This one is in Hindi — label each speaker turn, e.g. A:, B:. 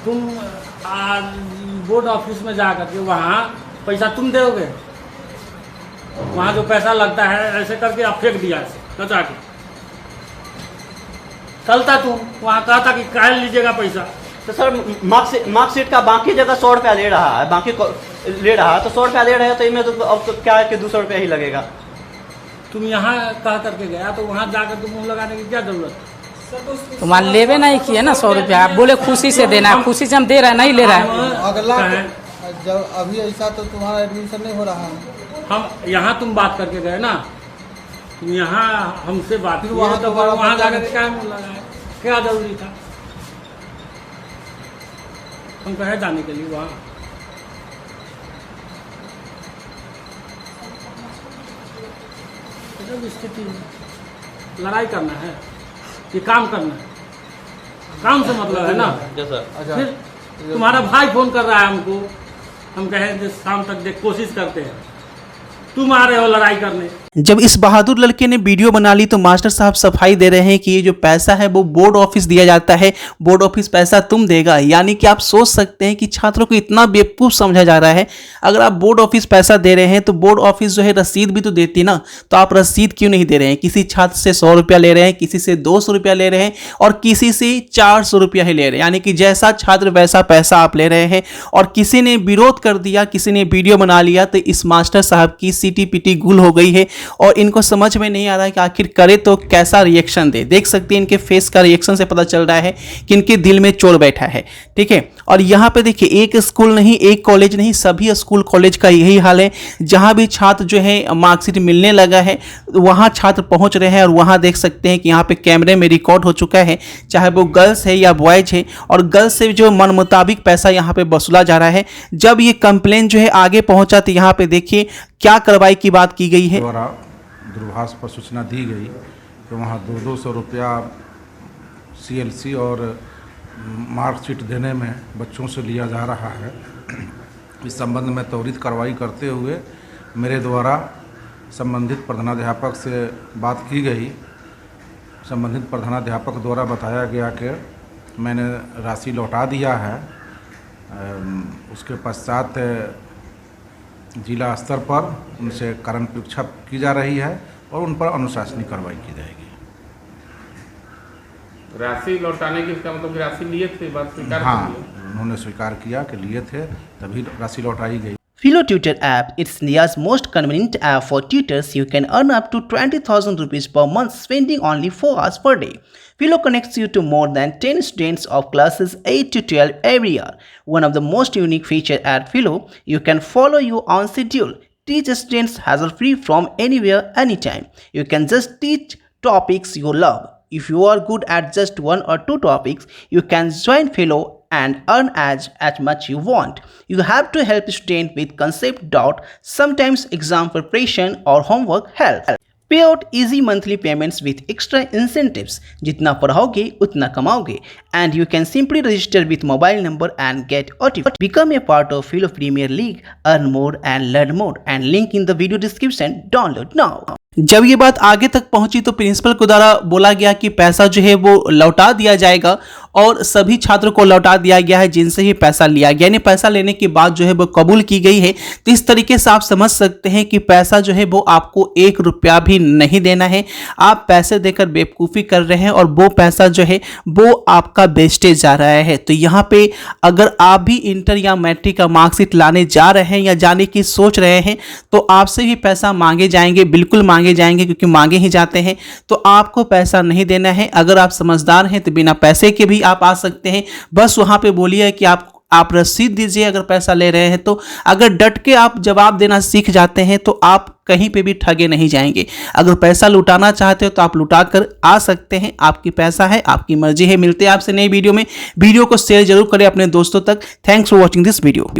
A: तुम बोर्ड ऑफिस में जा करके वहाँ पैसा तुम दोगे, वहाँ जो पैसा लगता है ऐसे करके आप फेंक दिया ऐसे कचा के। कल था तुम वहाँ कहा था कि काहे लीजिएगा पैसा।
B: तो सर मार्कशीट का बाकी जगह 100 रुपया ले रहा है, बाकी ले रहा है तो 100 रुपया ले रहे हैं, तो इनमें तो अब तो क्या है कि 200 रुपया ही लगेगा।
A: तुम यहाँ कह करके गया तो वहाँ जाकर तुम मुँह लगाने की क्या जरूरत है?
C: तुम्हारे लेवे नहीं किए ना 100 रुपया, आप बोले खुशी से देना है, खुशी से हम दे रहे हैं, नहीं ले रहा है।
D: अगला जब अभी ऐसा तो तुम्हारा एडमिशन नहीं हो रहा है।
A: हम यहाँ तुम बात करके गए ना, तुम यहाँ हमसे बात
D: फिर
A: किए
D: वहाँ
A: तो
D: दोबारा
A: वहाँ
D: बताने
A: जाकर क्या मुँह लगाए, क्या जरूरी था हम कहे जाने के लिए वहाँ। जब स्थिति लड़ाई करना है कि काम करना है, काम से मतलब है ना।
B: सर
A: फिर तुम्हारा भाई फोन कर रहा है हमको, हम कहें शाम तक देख कोशिश करते हैं, तुम आ रहे हो लड़ाई करने।
E: जब इस बहादुर लड़के ने वीडियो बना ली तो मास्टर साहब सफाई दे रहे हैं कि ये जो पैसा है वो बोर्ड ऑफिस दिया जाता है, बोर्ड ऑफिस पैसा तुम देगा। यानी कि आप सोच सकते हैं कि छात्रों को इतना बेवकूफ़ समझा जा रहा है। अगर आप बोर्ड ऑफिस पैसा दे रहे हैं तो बोर्ड ऑफिस जो है रसीद भी तो देती ना, तो आप रसीद क्यों नहीं दे रहे हैं? किसी छात्र से 100 रुपया ले रहे हैं, किसी से 200 रुपया ले रहे हैं और किसी से 400 रुपया ही ले रहे हैं। यानी कि जैसा छात्र वैसा पैसा आप ले रहे हैं। और किसी ने विरोध कर दिया, किसी ने वीडियो बना लिया तो इस मास्टर साहब की सीटी-पीटी गुल हो गई है और इनको समझ में नहीं आ रहा है कि आखिर करे तो कैसा रिएक्शन दे। देख सकते हैं इनके फेस का रिएक्शन से पता चल रहा है कि इनके दिल में चोर बैठा है। ठीक है, और यहाँ पे देखिए एक स्कूल नहीं, एक कॉलेज नहीं, सभी स्कूल कॉलेज का यही हाल है। जहाँ भी छात्र जो है मार्कशीट मिलने लगा है वहाँ छात्र पहुँच रहे हैं और वहाँ देख सकते हैं कि यहाँ पे कैमरे में रिकॉर्ड हो चुका है, चाहे वो गर्ल्स है या बॉयज है, और गर्ल्स से जो मन मुताबिक पैसा यहाँ पे वसूला जा रहा है। जब ये कंप्लेन जो है आगे पहुँचा तो यहाँ पे देखिए क्या कार्रवाई की बात की गई है।
F: द्वारा दूरभाष पर सूचना दी गई कि वहाँ 200 रुपया CLC और मार्कशीट देने में बच्चों से लिया जा रहा है। इस संबंध में त्वरित कार्रवाई करते हुए मेरे द्वारा संबंधित प्रधानाध्यापक से बात की गई। संबंधित प्रधानाध्यापक द्वारा बताया गया कि मैंने राशि लौटा दिया है। उसके पश्चात जिला स्तर पर उनसे कारण परीक्षा की जा रही है और उन पर अनुशासनिक कार्रवाई की जाएगी।
G: राशि लौटाने की इसका मतलब राशि लिए थे, बात स्वीकार
F: हाँ, उन्होंने स्वीकार किया कि लिए थे, तभी राशि लौटाई गई।
E: Philo Tutor app, it's India's most convenient app for tutors. You can earn up to 20,000 rupees per month spending only 4 hours per day. Philo connects you to more than 10 students of classes 8 to 12 every year. One of the most unique features at Philo, you can follow you on schedule. Teach students hassle-free from anywhere, anytime. You can just teach topics you love. If you are good at just 1 or 2 topics, you can join Philo and earn as much you want. You have to help student with concept doubt, sometimes exam preparation or homework help. Pay out easy monthly payments with extra incentives. जितना पढ़ाओगे उतना कमाओगे. And you can simply register with mobile number and get OTP. Become a part of Philo Premier League. Earn more and learn more. And link in the video description. Download now. जब ये बात आगे तक पहुंची तो प्रिंसिपल को द्वारा बोला गया कि पैसा जो है वो लौटा दिया जाएगा और सभी छात्रों को लौटा दिया गया है जिनसे ही पैसा लिया गया। यानी पैसा लेने की बात जो है वो कबूल की गई है। तो इस तरीके से आप समझ सकते हैं कि पैसा जो है वो आपको 1 रुपया भी नहीं देना है। आप पैसे देकर बेवकूफ़ी कर रहे हैं और वो पैसा जो है वो आपका वेस्टेज जा रहा है। तो यहाँ पे अगर आप भी इंटर या मैट्रिक का मार्कशीट लाने जा रहे हैं या जाने की सोच रहे हैं तो आपसे भी पैसा मांगे जाएंगे, बिल्कुल मांगे जाएंगे, क्योंकि मांगे ही जाते हैं। तो आपको पैसा नहीं देना है। अगर आप समझदार हैं तो बिना पैसे के भी आप आ सकते हैं। बस वहां पे बोलिए कि आप रसीद दीजिए अगर पैसा ले रहे हैं तो। अगर डट के आप जवाब देना सीख जाते हैं तो आप कहीं पे भी ठगे नहीं जाएंगे। अगर पैसा लुटाना चाहते हो तो आप लुटा कर आ सकते हैं। आपकी पैसा है, आपकी मर्जी है। मिलते हैं आपसे नई वीडियो में। वीडियो को शेयर जरूर करें अपने दोस्तों तक। Thanks for watching this video.